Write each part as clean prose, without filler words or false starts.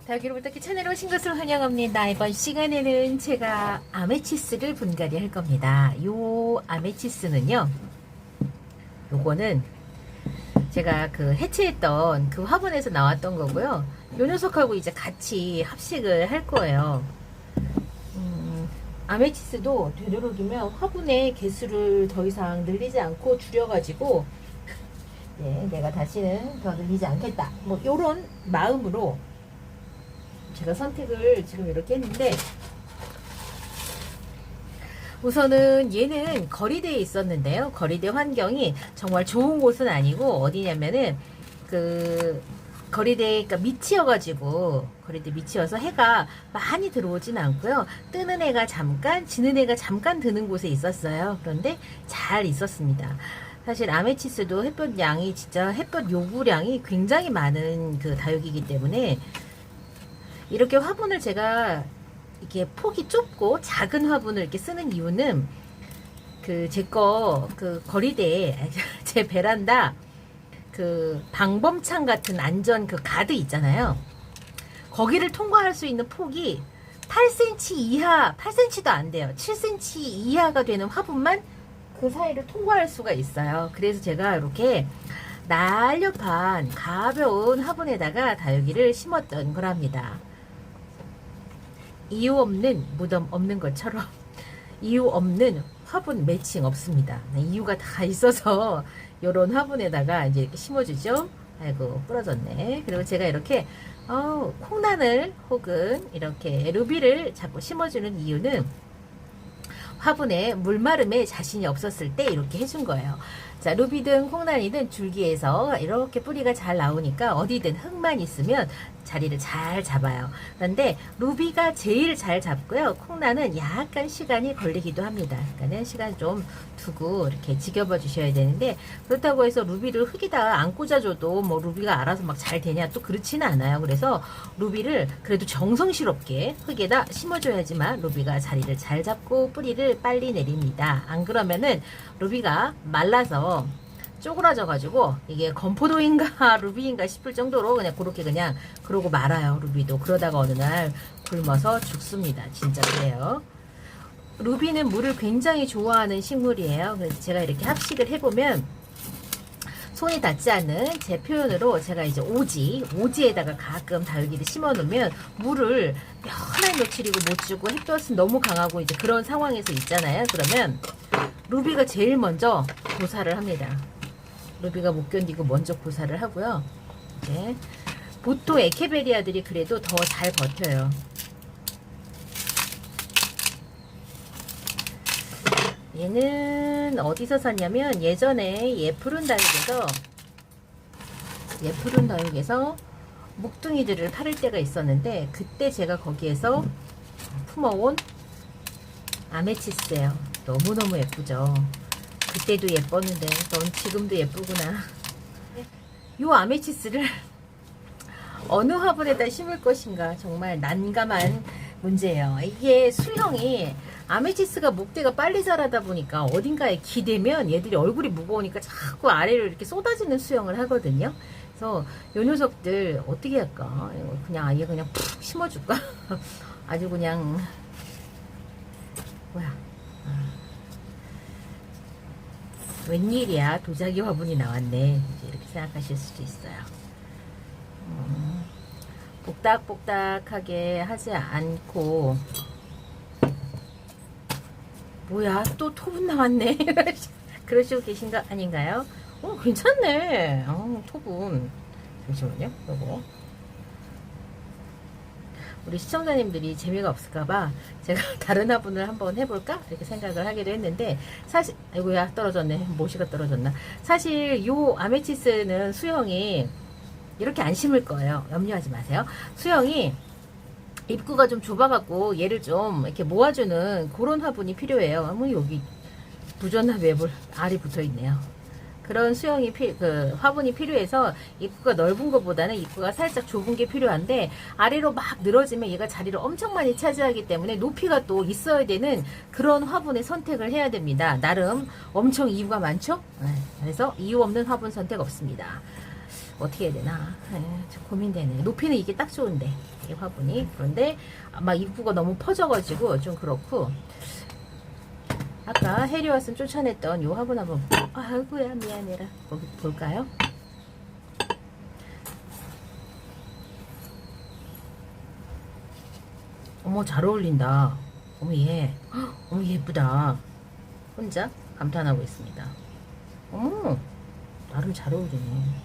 다기로부터 채널에 오신 것을 환영합니다. 이번 시간에는 제가 아메치스를 분갈이 할 겁니다. 요 아메치스는요, 요거는 제가 그 해체했던 그 화분에서 나왔던 거고요. 요 녀석하고 이제 같이 합식을 할 거예요. 아메치스도 되도록이면 화분의 개수를 더 이상 늘리지 않고 줄여가지고, 네, 내가 다시는 더 늘리지 않겠다. 뭐 요런 마음으로 제가 선택을 지금 이렇게 했는데, 우선은 얘는 거리대에 있었는데요. 거리대 환경이 정말 좋은 곳은 아니고, 어디냐면은 그 거리대, 그러니까 밑이어가지고, 거리대 밑이어서 해가 많이 들어오진 않고요. 뜨는 해가 잠깐, 지는 해가 잠깐 드는 곳에 있었어요. 그런데 잘 있었습니다. 사실 아메치스도 햇볕 양이 진짜 햇볕 요구량이 굉장히 많은 그 다육이기 때문에, 이렇게 화분을 제가 이렇게 폭이 좁고 작은 화분을 이렇게 쓰는 이유는, 그 제 거 그 거리대에 제 베란다 그 방범창 같은 안전 그 가드 있잖아요. 거기를 통과할 수 있는 폭이 8cm 이하, 8cm도 안 돼요. 7cm 이하가 되는 화분만 그 사이를 통과할 수가 있어요. 그래서 제가 이렇게 날렵한 가벼운 화분에다가 다육이를 심었던 거랍니다. 이유 없는 무덤 없는 것처럼 이유 없는 화분 매칭 없습니다. 이유가 다 있어서 요런 화분에다가 이제 이렇게 심어주죠. 아이고 부러졌네. 그리고 제가 이렇게 콩란을 혹은 이렇게 루비를 자꾸 심어주는 이유는 화분에 물마름에 자신이 없었을 때 이렇게 해준 거예요. 자, 루비든 콩란이든 줄기에서 이렇게 뿌리가 잘 나오니까 어디든 흙만 있으면 자리를 잘 잡아요. 그런데 루비가 제일 잘 잡고요. 콩란은 약간 시간이 걸리기도 합니다. 그러니까는 시간 좀 두고 이렇게 지켜봐 주셔야 되는데, 그렇다고 해서 루비를 흙에다 안 꽂아줘도 뭐 루비가 알아서 막 잘 되냐, 또 그렇지는 않아요. 그래서 루비를 그래도 정성스럽게 흙에다 심어줘야지만 루비가 자리를 잘 잡고 뿌리를 빨리 내립니다. 안 그러면은 루비가 말라서 쪼그라져 가지고 이게 건포도인가 루비인가 싶을 정도로 그냥 그렇게 그냥 그러고 말아요. 루비도 그러다가 어느 날 굶어서 죽습니다. 진짜 그래요. 루비는 물을 굉장히 좋아하는 식물이에요. 그래서 제가 이렇게 합식을 해보면 손이 닿지 않는 제 표현으로 제가 이제 오지에다가 가끔 다육이를 심어 놓으면 물을 몇날 며칠이고 못 주고 햇볕은 너무 강하고 이제 그런 상황에서 있잖아요. 그러면 루비가 제일 먼저 보살을 합니다. 루비가 못 견디고 먼저 보살을 하고요. 이제 보통 에케베리아들이 그래도 더 잘 버텨요. 얘는 어디서 샀냐면 예전에 예푸른 다육에서 묵둥이들을 팔을 때가 있었는데, 그때 제가 거기에서 품어온 아메치스예요. 너무너무 예쁘죠. 그때도 예뻤는데 넌 지금도 예쁘구나. 이 아메치스를 어느 화분에다 심을 것인가 정말 난감한 문제예요. 이게 수형이, 아메치스가 목대가 빨리 자라다 보니까 어딘가에 기대면 얘들이 얼굴이 무거우니까 자꾸 아래로 이렇게 쏟아지는 수형을 하거든요. 그래서 요 녀석들 어떻게 할까? 그냥 아예 그냥 푹 심어줄까? 아주 그냥 뭐야, 웬일이야, 도자기 화분이 나왔네, 이렇게 생각하실 수도 있어요. 복닥복닥하게 하지 않고, 뭐야 또 토분 나왔네 그러시고 계신 거 아닌가요? 괜찮네. 토분. 잠시만요. 요거 우리 시청자님들이 재미가 없을까봐 제가 다른 화분을 한번 해볼까 이렇게 생각을 하기도 했는데, 사실 아이고야 떨어졌네. 모시가 떨어졌나. 사실 요 아메치스는 수영이 이렇게 안 심을 거예요. 염려하지 마세요. 수영이 입구가 좀 좁아갖고 얘를 좀 이렇게 모아주는 그런 화분이 필요해요. 여기 부전화 매볼 알이 붙어있네요. 그런 수영이 화분이 필요해서 입구가 넓은 것보다는 입구가 살짝 좁은 게 필요한데, 아래로 막 늘어지면 얘가 자리를 엄청 많이 차지하기 때문에 높이가 또 있어야 되는 그런 화분의 선택을 해야 됩니다. 나름 엄청 이유가 많죠? 그래서 이유 없는 화분 선택 없습니다. 어떻게 해야 되나? 좀 고민되네. 높이는 이게 딱 좋은데, 이 화분이. 그런데 막 입구가 너무 퍼져가지고 좀 그렇고. 아까 해리와슨 쫓아냈던 이 화분 한번, 아이고야, 미안해라. 볼까요? 어머, 잘 어울린다. 어머, 얘. 어머, 예쁘다. 혼자 감탄하고 있습니다. 어머, 나름 잘 어울리네.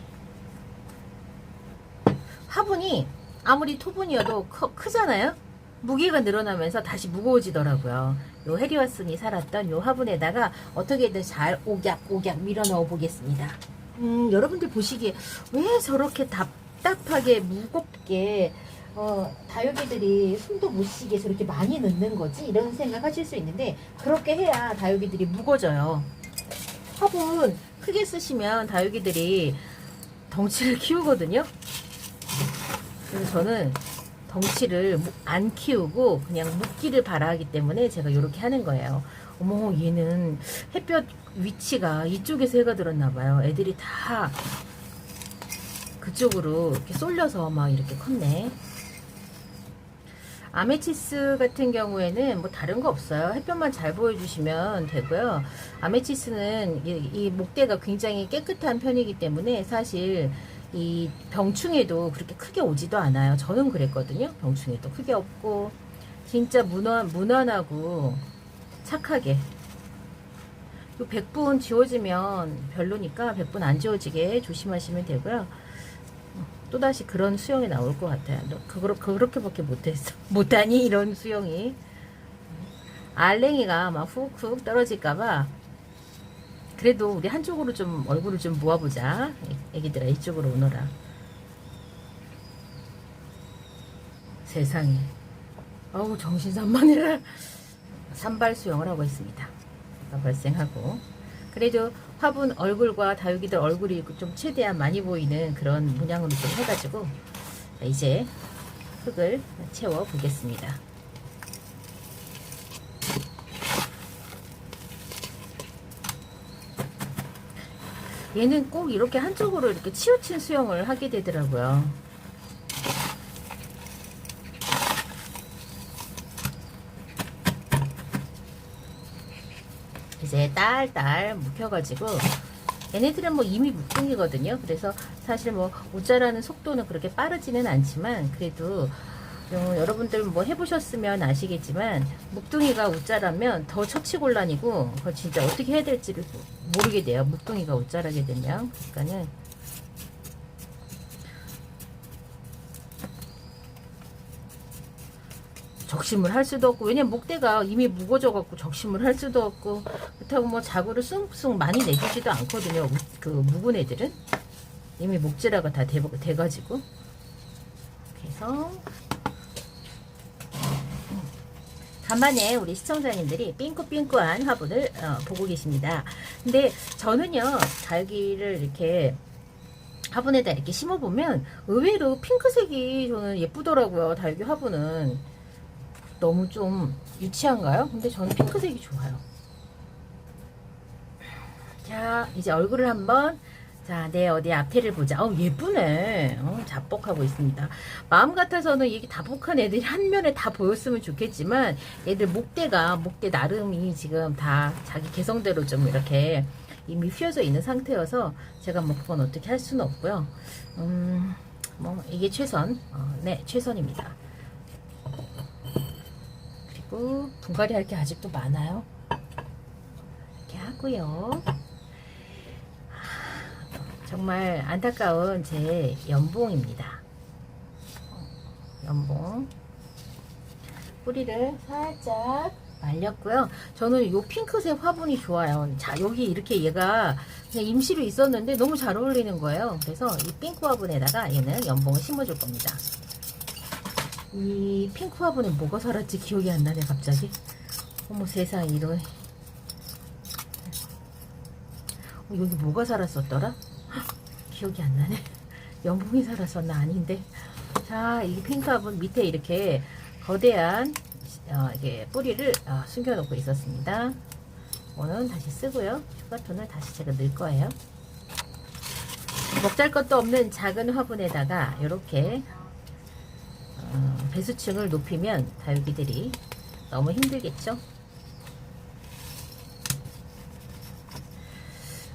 화분이 아무리 토분이어도 크잖아요? 무게가 늘어나면서 다시 무거워지더라고요. 요 해리와슨이 살았던 요 화분에다가 어떻게든 잘 옥약 밀어 넣어 보겠습니다. 여러분들 보시기에 왜 저렇게 답답하게 무겁게 다육이들이 숨도 못 쉬게 저렇게 많이 넣는 거지? 이런 생각 하실 수 있는데, 그렇게 해야 다육이들이 무거워져요. 화분 크게 쓰시면 다육이들이 덩치를 키우거든요. 그래서 저는 덩치를 안 키우고 그냥 묶기를 바라기 때문에 제가 이렇게 하는 거예요. 어머, 얘는 햇볕 위치가 이쪽에서 해가 들었나 봐요. 애들이 다 그쪽으로 이렇게 쏠려서 막 이렇게 컸네. 아메치스 같은 경우에는 뭐 다른 거 없어요. 햇볕만 잘 보여주시면 되고요. 아메치스는 이 목대가 굉장히 깨끗한 편이기 때문에 사실 이 병충해도 그렇게 크게 오지도 않아요. 저는 그랬거든요. 병충해도 크게 없고 진짜 무난하고 착하게. 요 100분 지워지면 별로니까 100분 안 지워지게 조심하시면 되고요. 또다시 그런 수영이 나올 것 같아요. 너 그렇게밖에 못했어. 못하니? 이런 수영이. 알랭이가 막 훅훅 떨어질까봐. 그래도 우리 한쪽으로 좀 얼굴을 좀 모아보자. 애기들아, 이쪽으로 오너라. 세상에. 어우, 정신산만해라. 산발 수영을 하고 있습니다. 발생하고. 그래도 화분 얼굴과 다육이들 얼굴이 좀 최대한 많이 보이는 그런 문양으로 좀 해가지고 이제 흙을 채워 보겠습니다. 얘는 꼭 이렇게 한쪽으로 이렇게 치우친 수영을 하게 되더라고요. 이제 딸딸 묵혀가지고, 얘네들은 뭐 이미 묵둥이거든요. 그래서 사실 뭐 옷 자라는 속도는 그렇게 빠르지는 않지만, 그래도 여러분들 뭐 해보셨으면 아시겠지만, 묵둥이가 옷 자라면 더 처치곤란이고, 그거 진짜 어떻게 해야 될지를 모르게 돼요. 묵둥이가 옷 자라게 되면. 그러니까는 적심을 할 수도 없고, 왜냐면 목대가 이미 무거워져 갖고 적심을 할 수도 없고, 그렇다고 뭐 자구를 쑥쑥 많이 내주지도 않거든요. 그 묵은 애들은 이미 목재라가 다 돼가지고. 그래서 간만에 우리 시청자님들이 삥꾸삥꾸한 화분을 보고 계십니다. 근데 저는요, 다육이를 이렇게 화분에다 이렇게 심어보면 의외로 핑크색이 저는 예쁘더라고요. 다육이 화분은 너무 좀 유치한가요? 근데 저는 핑크색이 좋아요. 자, 이제 얼굴을 한번, 자, 내 어디 앞태를 보자. 예쁘네. 자뻑하고 있습니다. 마음 같아서는 이게 다복한 애들이 한 면에 다 보였으면 좋겠지만, 얘들 목대 나름이 지금 다 자기 개성대로 좀 이렇게 이미 휘어져 있는 상태여서 제가 뭐 그건 어떻게 할 수는 없고요. 뭐 이게 최선, 네, 최선입니다. 그리고 분갈이 할 게 아직도 많아요. 이렇게 하고요. 정말 안타까운 제 연봉입니다. 연봉. 뿌리를 살짝 말렸고요. 저는 요 핑크색 화분이 좋아요. 자, 여기 이렇게 얘가 그냥 임시로 있었는데 너무 잘 어울리는 거예요. 그래서 이 핑크 화분에다가 얘는 연봉을 심어줄 겁니다. 이 핑크 화분에 뭐가 살았지 기억이 안 나네 갑자기. 어머 세상에, 이런. 여기 뭐가 살았었더라? 헉, 기억이 안 나네. 연봉이 살았었나? 아닌데. 자, 이 핑크 화분 밑에 이렇게 거대한 이게 뿌리를 숨겨 놓고 있었습니다. 이거는 다시 쓰고요. 휴가톤을 다시 제가 넣을 거예요. 먹잘 것도 없는 작은 화분에다가 이렇게 배수층을 높이면 다육이들이 너무 힘들겠죠?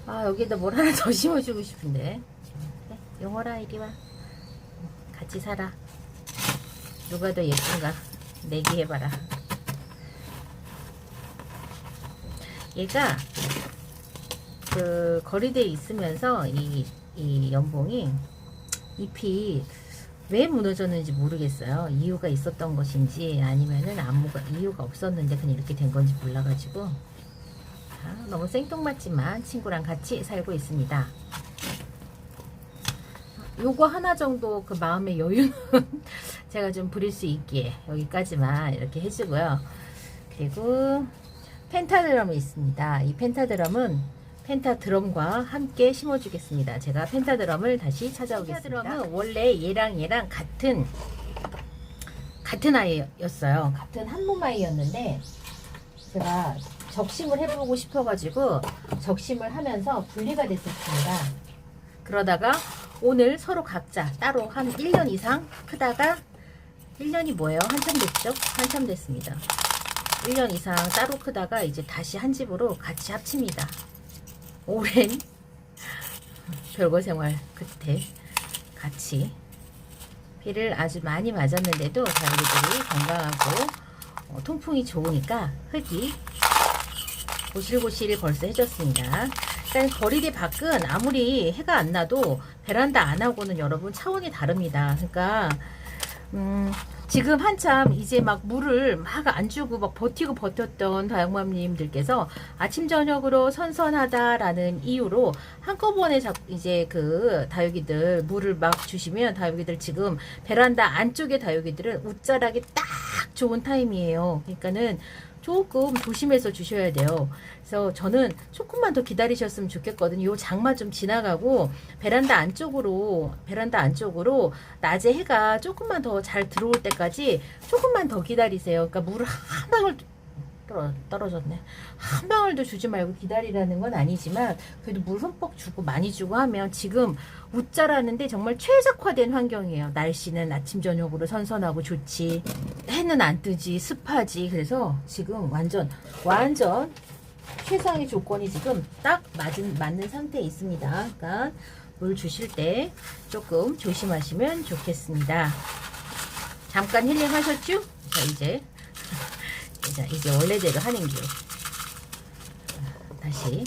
아, 여기다 뭘 하나 더 심어주고 싶은데. 그래, 용어라, 이리 와. 같이 살아. 누가 더 예쁜가? 내기해봐라. 얘가 그 거리대에 있으면서 이 연봉이 잎이 왜 무너졌는지 모르겠어요. 이유가 있었던 것인지 아니면은 아무가 이유가 없었는데 그냥 이렇게 된 건지 몰라가지고 너무 생뚱맞지만 친구랑 같이 살고 있습니다. 요거 하나 정도 그 마음의 여유는 제가 좀 부릴 수 있기에 여기까지만 이렇게 해주고요. 그리고 펜타드럼이 있습니다. 이 펜타드럼은 펜타드럼과 함께 심어주겠습니다. 제가 펜타드럼을 다시 찾아오겠습니다. 펜타드럼은 원래 얘랑 같은 아이였어요. 같은 한몸 아이였는데 제가 적심을 해보고 싶어가지고 적심을 하면서 분리가 됐었습니다. 그러다가 오늘 서로 각자 따로 한 1년 이상 크다가 1년이 뭐예요? 한참 됐죠? 한참 됐습니다. 1년 이상 따로 크다가 이제 다시 한 집으로 같이 합칩니다. 오랜 별거 생활 끝에 같이 비를 아주 많이 맞았는데도 다육이들이 건강하고 통풍이 좋으니까 흙이 고실고실 벌써 해졌습니다. 일단 거리대 밖은 아무리 해가 안 나도 베란다 안하고는 여러분 차원이 다릅니다. 그러니까 지금 한참 이제 막 물을 막 안 주고 막 버티고 버텼던 다육맘님들께서 아침 저녁으로 선선하다라는 이유로 한꺼번에 이제 그 다육이들 물을 막 주시면 다육이들 지금 베란다 안쪽의 다육이들은 웃자라기 딱 좋은 타임이에요. 그러니까는 조금 조심해서 주셔야 돼요. 그래서 저는 조금만 더 기다리셨으면 좋겠거든요. 요 장마 좀 지나가고 베란다 안쪽으로 낮에 해가 조금만 더 잘 들어올 때까지 조금만 더 기다리세요. 그러니까 물을 한 방울 떨어졌네. 한 방울도 주지 말고 기다리라는 건 아니지만 그래도 물 흠뻑 주고 많이 주고 하면 지금 웃자라는데 정말 최적화된 환경이에요. 날씨는 아침 저녁으로 선선하고 좋지. 해는 안 뜨지, 습하지. 그래서 지금 완전 최상의 조건이 지금 딱 맞는 상태에 있습니다. 그러니까 물 주실 때 조금 조심하시면 좋겠습니다. 잠깐 힐링하셨죠? 자, 이제 원래대로 하는 길. 다시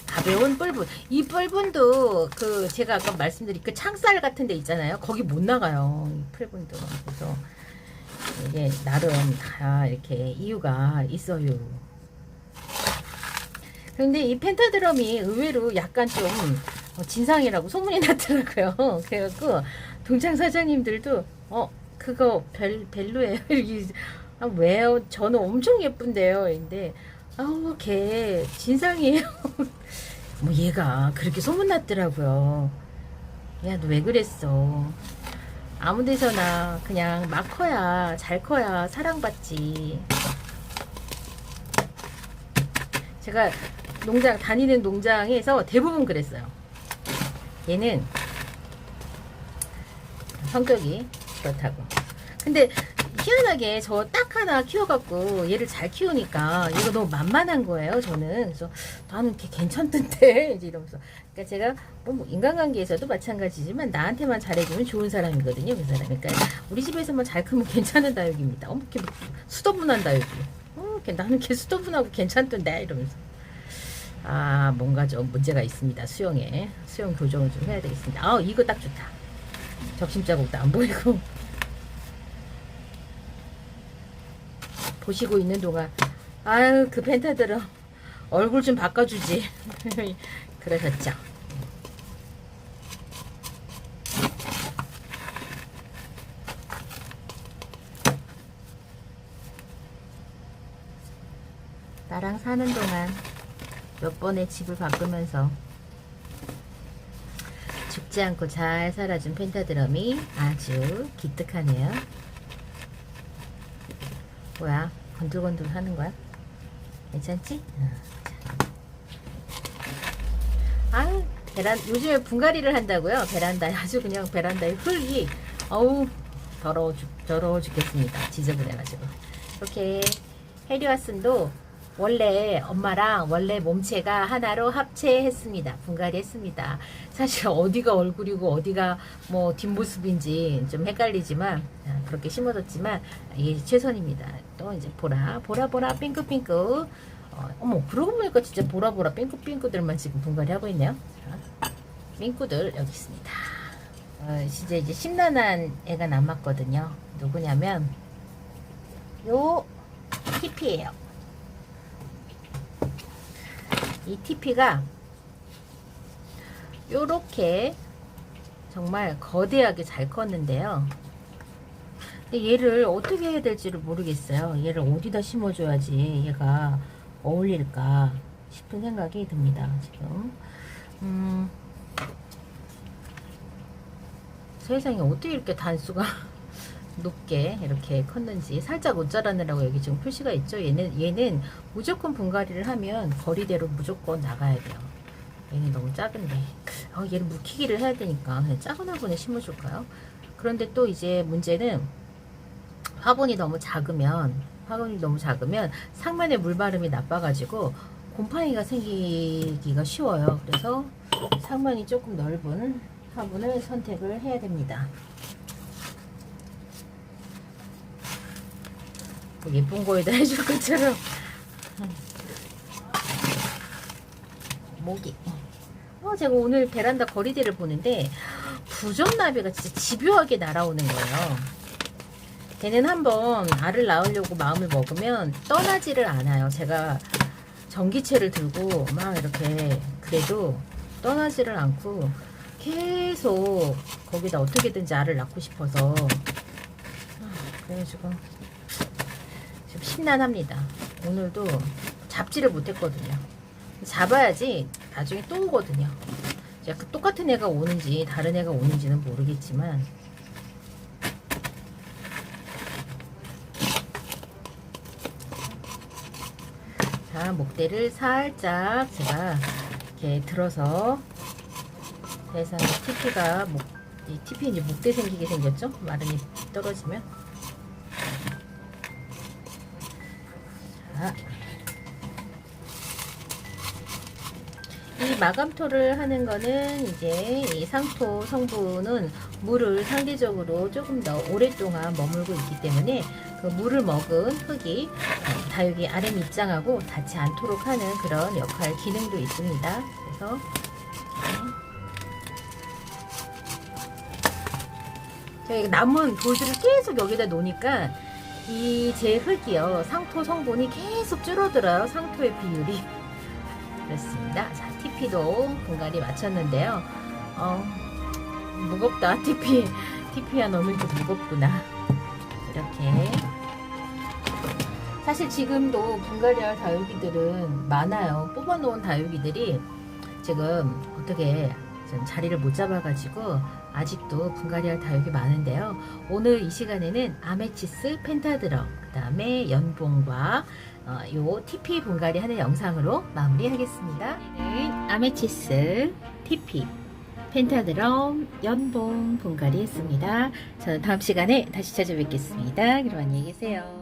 가벼운 뿔분. 이 뿔분도 그 제가 아까 말씀드린 그 창살 같은 데 있잖아요. 거기 못 나가요. 이 뿔분도. 그래서 이게 나름 다 이렇게 이유가 있어요. 그런데 이 펜타드럼이 의외로 약간 좀 진상이라고 소문이 났더라고요. 그래갖고 동창 사장님들도 그거 별로예요. 왜요? 저는 엄청 예쁜데요. 근데 걔 진상이에요. 뭐 얘가 그렇게 소문났더라고요. 야, 너 왜 그랬어? 아무 데서나 그냥 막 커야 잘 커야 사랑받지. 제가 다니는 농장에서 대부분 그랬어요. 얘는 성격이 그렇다고. 근데 희한하게 저 딱 하나 키워갖고 얘를 잘 키우니까 얘가 너무 만만한 거예요. 저는. 그래서 나는 걔 괜찮던데 이제 이러면서. 그러니까 제가 뭐 인간관계에서도 마찬가지지만 나한테만 잘해주면 좋은 사람이거든요. 그 사람. 그러니까 우리 집에서만 잘 크면 괜찮은 다육입니다. 걔 수더분한 다육이. 나는 걔 수더분하고 괜찮던데 이러면서. 뭔가 좀 문제가 있습니다. 수영 교정을 좀 해야 되겠습니다. 이거 딱 좋다. 적심 자국도 안 보이고. 보시고 있는 동안 그 펜타드럼 얼굴 좀 바꿔주지. 그러셨죠. 나랑 사는 동안 몇 번의 집을 바꾸면서 죽지 않고 잘 살아준 펜타드럼이 아주 기특하네요. 뭐야? 건들건들 하는 거야? 괜찮지? 요즘에 분갈이를 한다고요. 베란다에 아주 그냥 베란다에 흙이 어우 더러워 죽겠습니다. 지저분해가지고. 이렇게 해리와슨도 원래 엄마랑 원래 몸체가 하나로 합체했습니다. 분갈이 했습니다. 사실 어디가 얼굴이고 어디가 뭐 뒷모습인지 좀 헷갈리지만 그렇게 심어뒀지만 이게 최선입니다. 또 이제 보라 핑크핑크. 어머 그러고 보니까 진짜 보라 핑크핑크들만 지금 분갈이 하고 있네요. 자, 핑크들 여기 있습니다. 진짜 이제 심란한 애가 남았거든요. 누구냐면 요 TP예요. 이 TP가 요렇게 정말 거대하게 잘 컸는데요. 근데 얘를 어떻게 해야 될지를 모르겠어요. 얘를 어디다 심어줘야지 얘가 어울릴까 싶은 생각이 듭니다. 지금 세상에 어떻게 이렇게 단수가 높게 이렇게 컸는지. 살짝 옷 자라느라고 여기 지금 표시가 있죠. 얘는 무조건 분갈이를 하면 거리대로 무조건 나가야 돼요. 얘는 너무 작은데 얘를 묵히기를 해야 되니까 그냥 작은 화분에 심어줄까요? 그런데 또 이제 문제는 화분이 너무 작으면 상면에 물바름이 나빠가지고 곰팡이가 생기기가 쉬워요. 그래서 상면이 조금 넓은 화분을 선택을 해야 됩니다. 뭐 예쁜 거에다 해줄 것처럼 모기. 제가 오늘 베란다 거리대를 보는데 부전나비가 진짜 집요하게 날아오는 거예요. 걔는 한번 알을 낳으려고 마음을 먹으면 떠나지를 않아요. 제가 전기채를 들고 막 이렇게 그래도 떠나지를 않고 계속 거기다 어떻게든지 알을 낳고 싶어서 그래가지고 지금 심란합니다. 오늘도 잡지를 못했거든요. 잡아야지 나중에 또 오거든요. 그 똑같은 애가 오는지 다른 애가 오는지는 모르겠지만 자, 목대를 살짝 제가 이렇게 들어서 세상에 TP가 이 TP 이제 목대 생기게 생겼죠? 마름이 떨어지면. 자, 이 마감토를 하는 거는 이제 이 상토 성분은 물을 상대적으로 조금 더 오랫동안 머물고 있기 때문에 그 물을 먹은 흙이 다육이 아래 밑장하고 닿지 않도록 하는 그런 역할 기능도 있습니다. 그래서 제가 남은 돌들을 계속 여기다 놓으니까 이 제 흙이요 상토 성분이 계속 줄어들어요. 상토의 비율이. 그렇습니다. 자, TP도 분갈이 마쳤는데요. 무겁다. TP야 너는 좀 무겁구나. 이렇게. 사실 지금도 분갈이할 다육이들은 많아요. 뽑아놓은 다육이들이 지금 어떻게 좀 자리를 못 잡아가지고 아직도 분갈이할 다육이 많은데요. 오늘 이 시간에는 아메치스 펜타드럼, 그 다음에 연봉과 요 TP 분갈이 하는 영상으로 마무리하겠습니다. 아메치스, TP, 펜타드럼, 연봉 분갈이 했습니다. 저는 다음 시간에 다시 찾아뵙겠습니다. 그럼 안녕히 계세요.